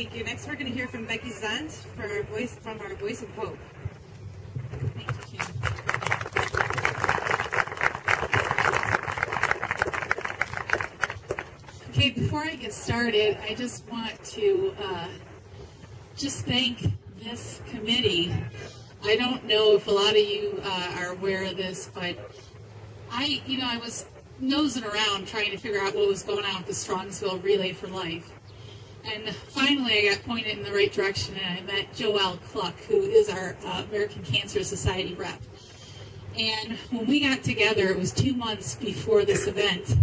Thank you. Next, we're going to hear from Becky Zunt for our Voice of Hope. Thank you, Kim. Okay, before I get started, I just want to just thank this committee. I don't know if a lot of you are aware of this, but I was nosing around trying to figure out what was going on with the Strongsville Relay for Life. And finally I got pointed in the right direction, and I met Joelle Cluck, who is our American Cancer Society rep. And when we got together, it was 2 months before this event.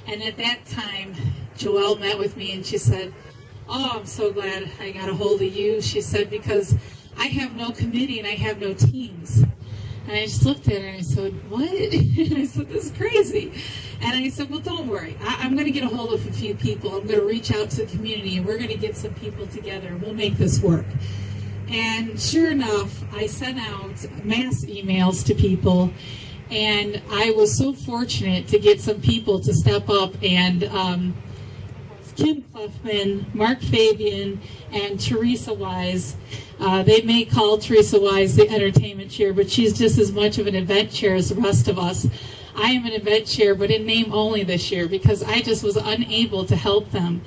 And at that time, Joelle met with me and she said, "Oh, I'm so glad I got a hold of you." She said, "Because I have no committee and I have no teams." And I just looked at her and I said, "What?" And I said, "This is crazy." And I said, "Well, don't worry. I'm going to get a hold of a few people. I'm going to reach out to the community and we're going to get some people together and we'll make this work." And sure enough, I sent out mass emails to people, and I was so fortunate to get some people to step up, and Kim Clefman, Mark Fabian, and Teresa Wise. They may call Teresa Wise the entertainment chair, but she's just as much of an event chair as the rest of us. I am an event chair, but in name only this year, because I just was unable to help them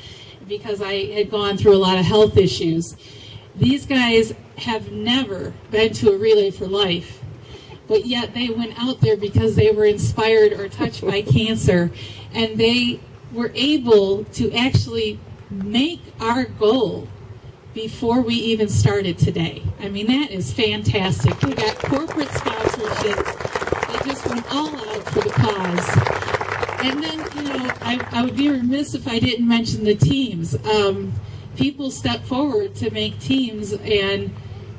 because I had gone through a lot of health issues. These guys have never been to a Relay for Life, but yet they went out there because they were inspired or touched by cancer, and they were able to actually make our goal before we even started today. I mean, that is fantastic. They got corporate sponsorship. They just went all out for the cause. And then, I would be remiss if I didn't mention the teams. People stepped forward to make teams, and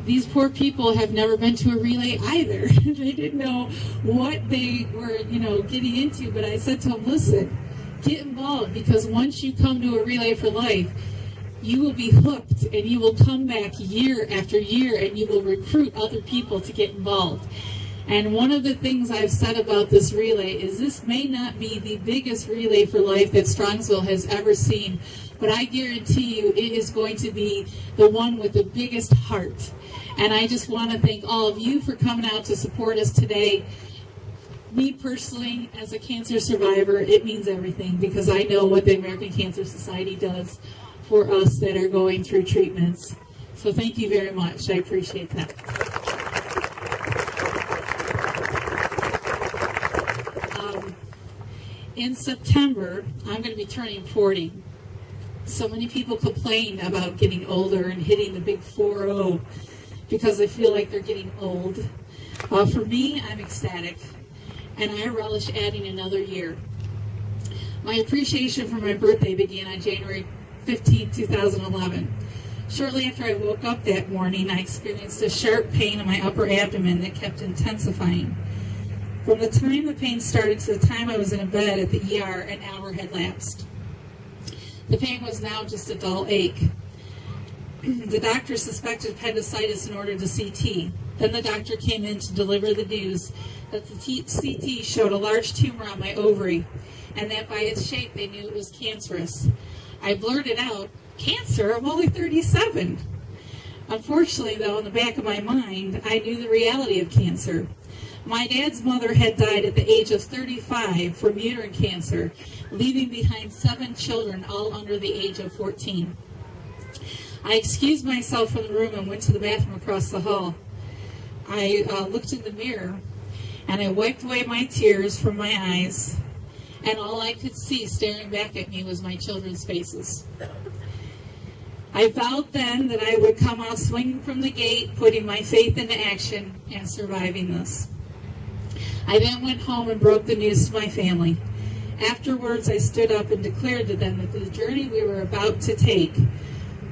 these poor people have never been to a relay either. They didn't know what they were, getting into, but I said to them, "Listen, get involved, because once you come to a Relay for Life, you will be hooked and you will come back year after year and you will recruit other people to get involved." And one of the things I've said about this relay is this may not be the biggest Relay for Life that Strongsville has ever seen, but I guarantee you it is going to be the one with the biggest heart. And I just want to thank all of you for coming out to support us today. Me personally, as a cancer survivor, it means everything, because I know what the American Cancer Society does for us that are going through treatments. So thank you very much. I appreciate that. In September, I'm going to be turning 40. So many people complain about getting older and hitting the big 40 because they feel like they're getting old. For me, I'm ecstatic, and I relish adding another year. My appreciation for my birthday began on January 15, 2011. Shortly after I woke up that morning, I experienced a sharp pain in my upper abdomen that kept intensifying. From the time the pain started to the time I was in a bed at the ER, an hour had lapsed. The pain was now just a dull ache. The doctor suspected appendicitis and ordered a CT. Then the doctor came in to deliver the news that the CT showed a large tumor on my ovary, and that by its shape they knew it was cancerous. I blurted out, "Cancer? I'm only 37. Unfortunately, though, in the back of my mind, I knew the reality of cancer. My dad's mother had died at the age of 35 from uterine cancer, leaving behind 7 children, all under the age of 14. I excused myself from the room and went to the bathroom across the hall. I looked in the mirror, and I wiped away my tears from my eyes, and all I could see staring back at me was my children's faces. I vowed then that I would come out swinging from the gate, putting my faith into action, and surviving this. I then went home and broke the news to my family. Afterwards, I stood up and declared to them that the journey we were about to take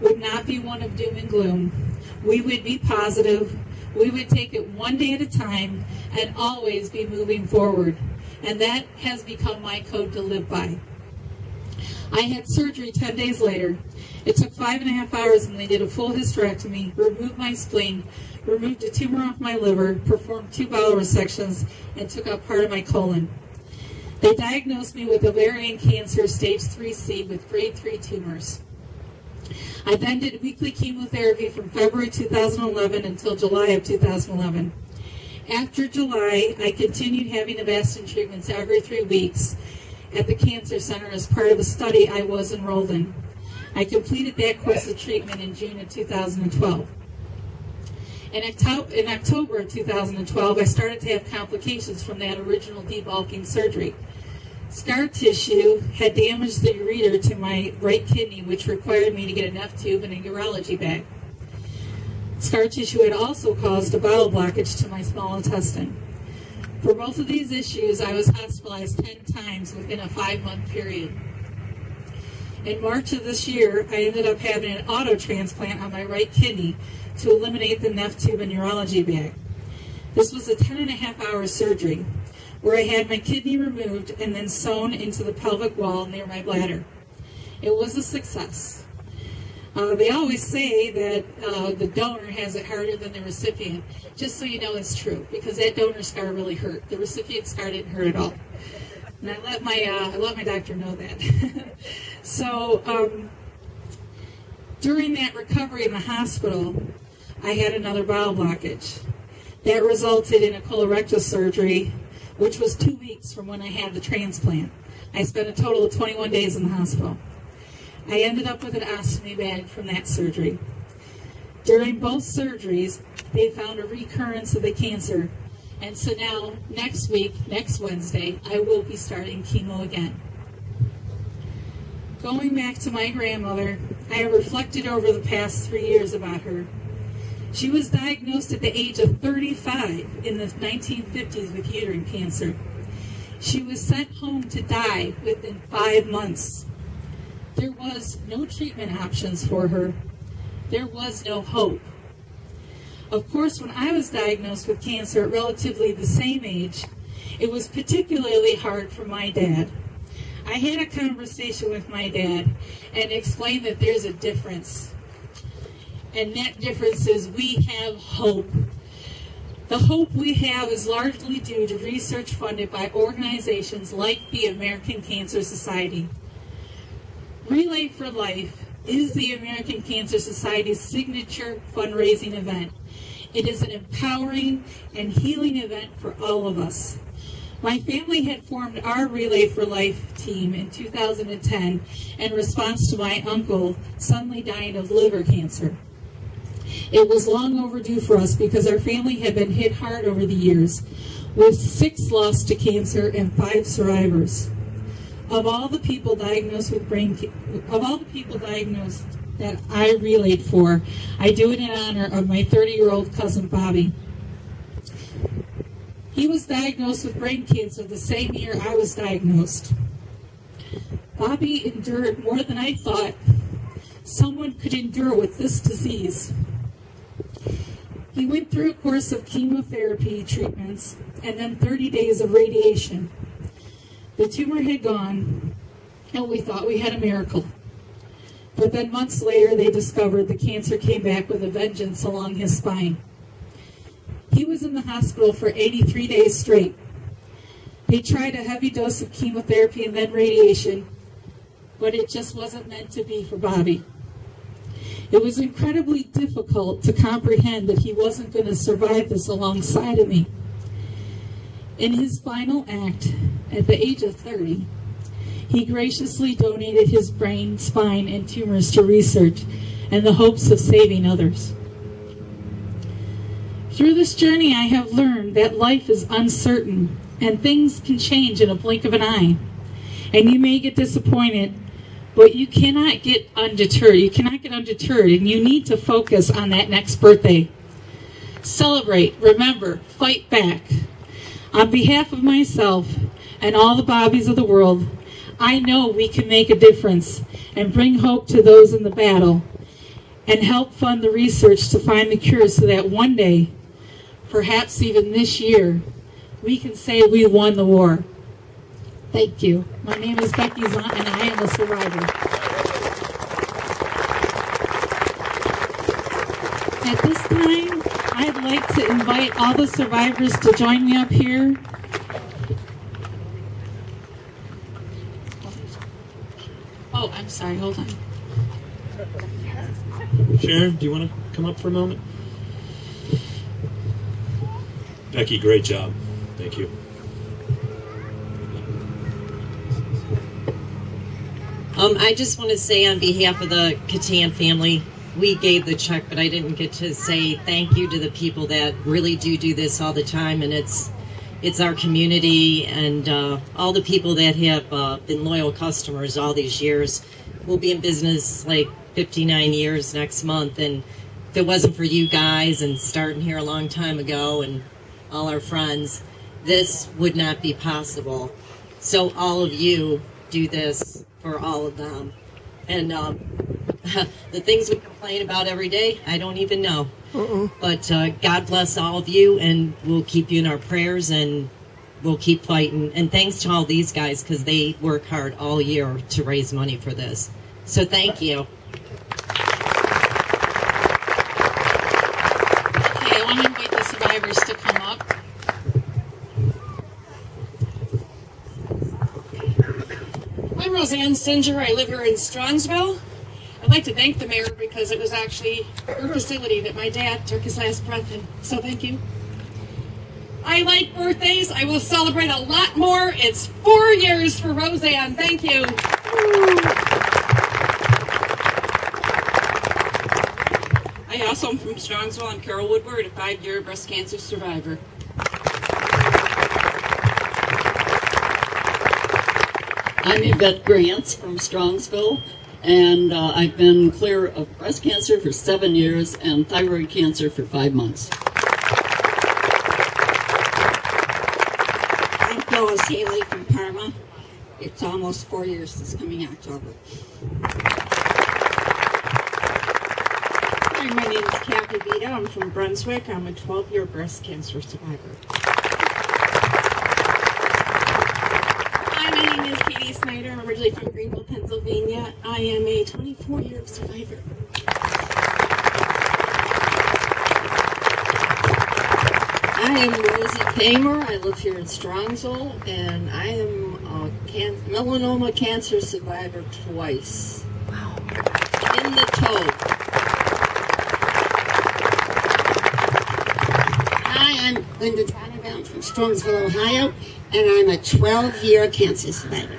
would not be one of doom and gloom. We would be positive. We would take it one day at a time and always be moving forward. And that has become my code to live by. I had surgery 10 days later. It took 5.5 hours, and they did a full hysterectomy, removed my spleen, removed a tumor off my liver, performed 2 bowel resections, and took out part of my colon. They diagnosed me with ovarian cancer stage 3C with grade 3 tumors. I then did weekly chemotherapy from February 2011 until July of 2011. After July, I continued having Avastin treatments every 3 weeks at the Cancer Center as part of a study I was enrolled in. I completed that course of treatment in June of 2012. In October of 2012, I started to have complications from that original debulking surgery. Scar tissue had damaged the ureter to my right kidney, which required me to get an F tube and a urology bag. Scar tissue had also caused a bowel blockage to my small intestine. For both of these issues, I was hospitalized 10 times within a 5-month period. In March of this year, I ended up having an auto transplant on my right kidney to eliminate the F tube and urology bag. This was a 10.5-hour surgery where I had my kidney removed and then sewn into the pelvic wall near my bladder. It was a success. They always say that the donor has it harder than the recipient. Just so you know, it's true, because that donor scar really hurt. The recipient scar didn't hurt at all. And I let my doctor know that. So during that recovery in the hospital, I had another bowel blockage. That resulted in a colorectal surgery, which was 2 weeks from when I had the transplant. I spent a total of 21 days in the hospital. I ended up with an ostomy bag from that surgery. During both surgeries, they found a recurrence of the cancer. And so now, next week, next Wednesday, I will be starting chemo again. Going back to my grandmother, I have reflected over the past 3 years about her. She was diagnosed at the age of 35 in the 1950s with uterine cancer. She was sent home to die within 5 months. There was no treatment options for her. There was no hope. Of course, when I was diagnosed with cancer at relatively the same age, it was particularly hard for my dad. I had a conversation with my dad and explained that there's a difference. And that difference is we have hope. The hope we have is largely due to research funded by organizations like the American Cancer Society. Relay for Life is the American Cancer Society's signature fundraising event. It is an empowering and healing event for all of us. My family had formed our Relay for Life team in 2010 in response to my uncle suddenly dying of liver cancer. It was long overdue for us because our family had been hit hard over the years, with 6 lost to cancer and 5 survivors. Of all the people diagnosed with that I relayed for, I do it in honor of my 30-year-old cousin Bobby. He was diagnosed with brain cancer the same year I was diagnosed. Bobby endured more than I thought someone could endure with this disease. He went through a course of chemotherapy treatments and then 30 days of radiation. The tumor had gone, and we thought we had a miracle. But then months later, they discovered the cancer came back with a vengeance along his spine. He was in the hospital for 83 days straight. They tried a heavy dose of chemotherapy and then radiation, but it just wasn't meant to be for Bobby. It was incredibly difficult to comprehend that he wasn't going to survive this alongside of me. In his final act, at the age of 30, he graciously donated his brain, spine, and tumors to research in the hopes of saving others. Through this journey, I have learned that life is uncertain and things can change in a blink of an eye. And you may get disappointed, but you cannot get undeterred. You cannot get undeterred, and you need to focus on that next birthday. Celebrate, remember, fight back. On behalf of myself and all the Bobbies of the world, I know we can make a difference and bring hope to those in the battle and help fund the research to find the cure so that one day, perhaps even this year, we can say we won the war. Thank you. My name is Becky Zunt, and I am a survivor. At this time, I'd like to invite all the survivors to join me up here. Oh, I'm sorry, hold on. Sharon, do you want to come up for a moment? Becky, great job. Thank you. I just want to say on behalf of the Catan family, we gave the check, but I didn't get to say thank you to the people that really do this all the time, and it's our community and all the people that have been loyal customers all these years. We'll be in business like 59 years next month, and if it wasn't for you guys and starting here a long time ago and all our friends, this would not be possible. So all of you do this for all of them. And the things we complain about every day, I don't even know. But God bless all of you, and we'll keep you in our prayers, and we'll keep fighting. And thanks to all these guys, because they work hard all year to raise money for this. So thank you. Okay, I want to invite the survivors to come up. I'm Roseanne Singer. I live here in Strongsville. I'd like to thank the mayor because it was actually her facility that my dad took his last breath in. So thank you. I like birthdays. I will celebrate a lot more. It's 4 years for Roseanne. Thank you. I also am from Strongsville. I'm Carol Woodward, a 5-year breast cancer survivor. I'm Yvette Grants from Strongsville, and I've been clear of breast cancer for 7 years and thyroid cancer for 5 months. I'm Phyllis Haley from Parma. It's almost 4 years this coming October. Hi, my name is Kathy Vita. I'm from Brunswick. I'm a 12-year breast cancer survivor. Hi, my name is Katie Snyder. I'm originally from Greenville, Pennsylvania. I am a 24-year survivor. I am Rosie Kamer. I live here in Strongsville, and I am a melanoma cancer survivor twice. Wow. In the toe. Hi, I'm Linda Donovan. I'm from Strongsville, Ohio, and I'm a 12-year cancer survivor.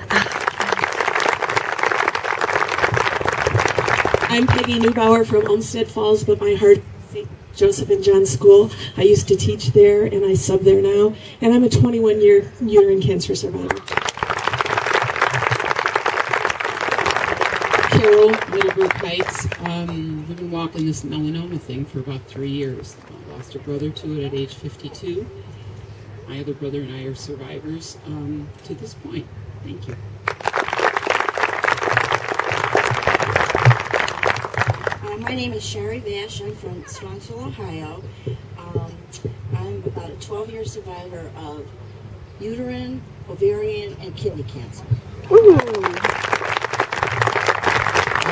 I'm Peggy Neubauer from Olmsted Falls, but my heart St. Joseph and John School. I used to teach there, and I sub there now, and I'm a 21-year uterine cancer survivor. Carol, Middlebrook Heights. We've been walking this melanoma thing for about 3 years. I lost a brother to it at age 52. My other brother and I are survivors to this point. Thank you. My name is Sherry Vash. I'm from Strongsville, Ohio. I'm about a 12-year survivor of uterine, ovarian, and kidney cancer. I'm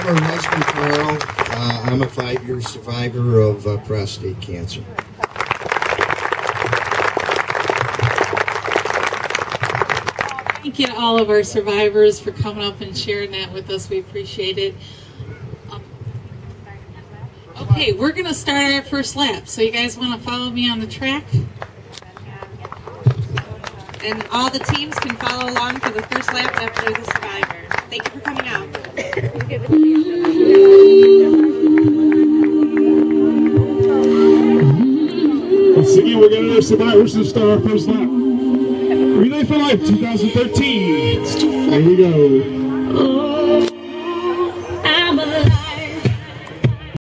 her husband, Carl. I'm a 5-year survivor of prostate cancer. Thank you to all of our survivors for coming up and sharing that with us. We appreciate it. Okay, we're going to start our first lap. So you guys want to follow me on the track? And all the teams can follow along for the first lap after the survivor. Thank you for coming out. Once again, we're getting our survivors to start our first lap. Relay for Life 2013. There you go.